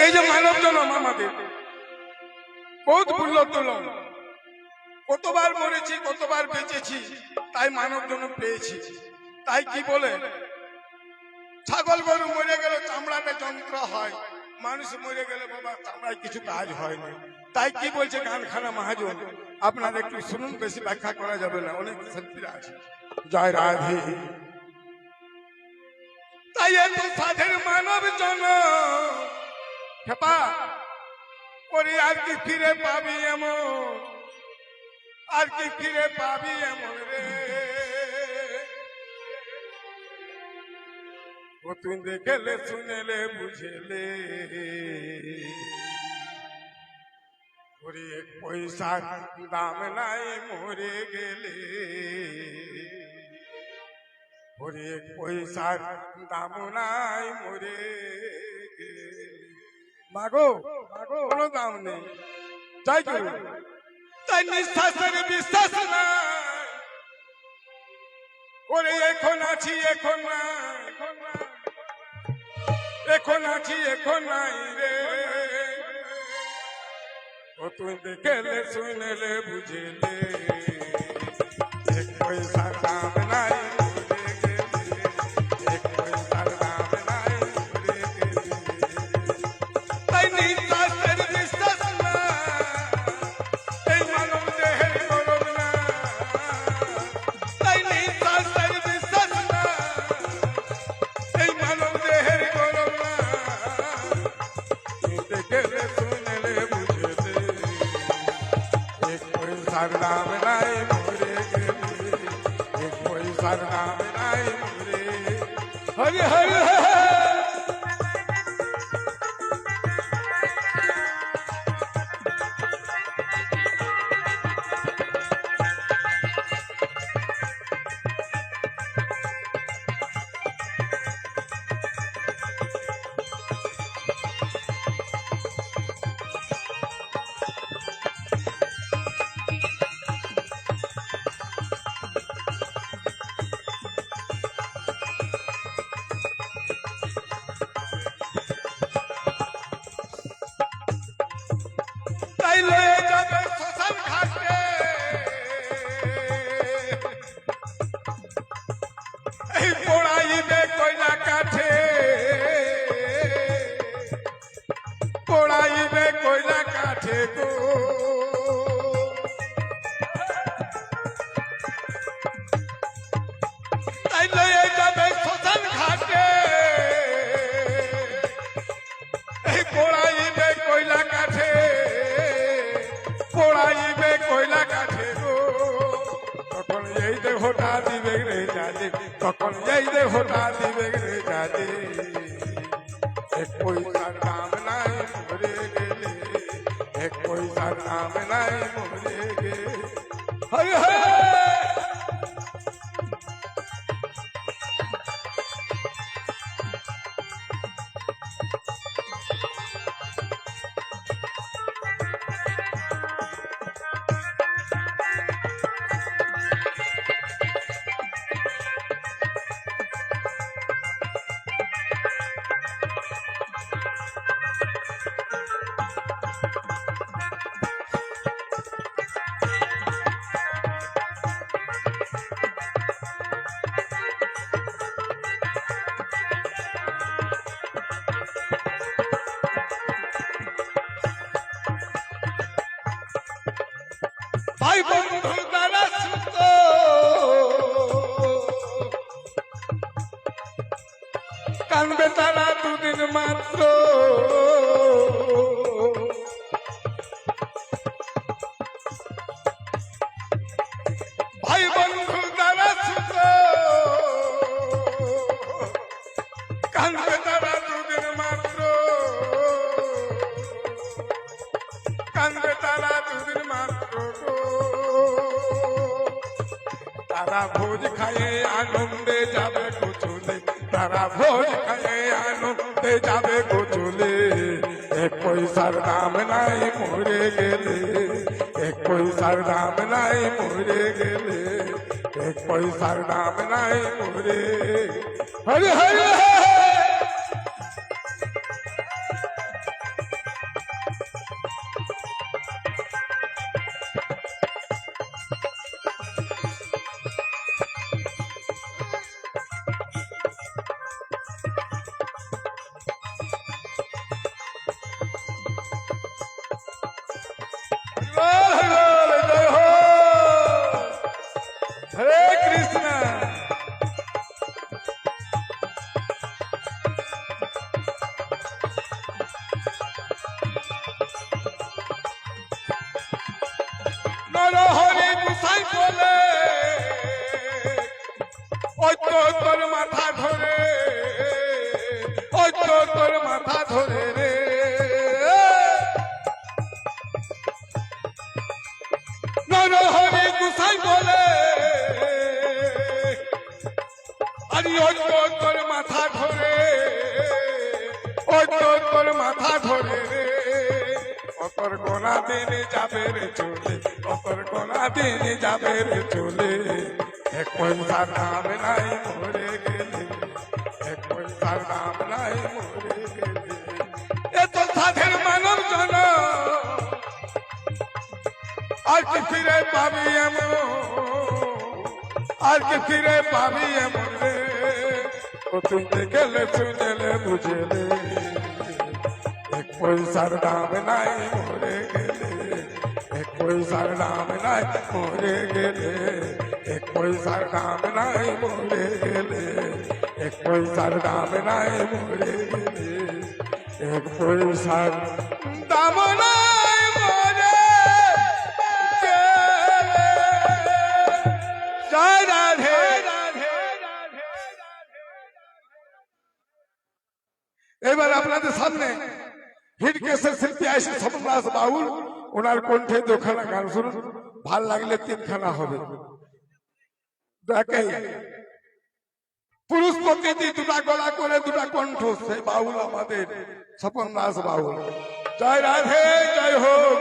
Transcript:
এই যে মানব জনম আমাদের বহুত মূল্য তুলন, কতবার মরেছি কতবার বেঁচেছি, তাই মানব জনম পেয়েছি। তাই কি বলে, ছাগল গরু মরে গেলে চামড়াতে যন্ত্র হয়, মানুষ মরে গেলে বাবা চামড়ায় কিছু কাজ হয় না। তাই কি বলছে গানখানা মহাজন, আপনারা একটু শুনুন, বেশি ব্যাখ্যা করা যাবে না, অনেক শিল্পীরা আছে। জয় রাধে। তাই এত সাধের মানব জনম খেপা করে আর কি ফিরে পাবি এমন, আর কি ফিরে পাবি এমন রে। ও তুই দেখলে শুনেলে বুঝেলে, ওরে এক পয়সার দাম নাই মরে গেলে, ওরে এক পয়সার দাম নাই মরে গেলে। মাগো মাগো কোনো দাম নেই, যাই করু তাই নিঃশ্বাসের বিশ্বাস নাই, ওরে এখন আছি এখন নাই, এখন আছি এখন নাই রে। ও তুই দেখলে শুনেলে বুঝেলে, এক পয়সার দাম নাই মরে গেলে, এক পয়সার দাম নাই মরে গেলে। তাই নিঃশ্বাসের বিশ্বাস না, এই মানব দেহের গরব না, তাই নিঃশ্বাসের বিশ্বাস না, এই মানব দেহের গরব না। তুই দেখলে শুনেলে বুঝেলে, এক পয়সার দাম নাই মরে গেলে, এক পয়সার দাম নাই মরে। হরি হরি হরি। তাই লয়ে যাবে শ্মশান ঘাটে, এই পোড়াইবে কয়লা কাঠে, পোড়াইবে কয়লা কাঠে গো। তাই লয়ে যাবে শ্মশান ঘাটে, এই পোড়াইবে কয়লা কাঠে, পোড়াইবে কয়লা কাঠে গো। তখন এই দেহটা দিবে রে জানে, তখন এই দেহটা দিবে রে জানে, এক পয়সার দাম নাই মরে গেলে, এক পয়সার দাম নাই মরে গেলে। হরি হরি। ভাই বন্ধু দ্বারা সুত কানবে তারা দুদিন মাত্র, ভাই বন্ধু দ্বারা সুত কানবে তারা দুদিন মাত্র, কানবে তারা দুদিন মাত্র গো। তারা ভোজ খায়ে আনন্দে যাবে গোচলে, তারা ভোজ খায়ে আনন্দে যাবে গোচলে, এক পয়সার দাম নাই মরে গেলে, এক পয়সার দাম নাই মরে গেলে, এক পয়সার দাম নাই মরে। হরি হরি। জয় হো হরে কৃষ্ণ। নরহরি গুসাই বলে ওই তো তোর মাথা ধরে, ওই তো তোর মাথা ধরে রে। নরহরি গুসাই বলে আরে ওই তো তোর মাথা ধরে, ওই তো তোর মাথা ধরে রে। অতর গোনা দিনে যাবে রে চলে, অতর গোনা দিনে যাবে রে চলে। এক পয়সার দাম নাই মরে গেলে, এক পয়সার দাম নাই মরে গেলে। এত সাধের মানব জন আর কি ফিরে পাবি এমন, আর কি ফিরে পাবি এমন রে। ও তুই দেখলে শুনেলে বুঝেলে, এক পয়সার দাম নাই মরে গেলে, এক পয়সার দাম নাই মরে গেলে, এক পয়সার দাম নাই মরে গেলে, এক পয়সার দাম নাই মরে গেলে, এক পয়সার দাম নাই মরে গেলে। জয় রাধে। এবার আপনাদের সামনে হিট কেসের শিল্পী আসে স্বপনদাস বাউল, ওনার কণ্ঠে দুখানা গান শুনুন, ভাল লাগলে তিনখানা হবে। দেখেই পুরুষ প্রকৃতি দুটা গলা করে দুটা কণ্ঠ, সেই বাউল আমাদের স্বপনদাস বাউল। জয় রাধে, জয় হোক।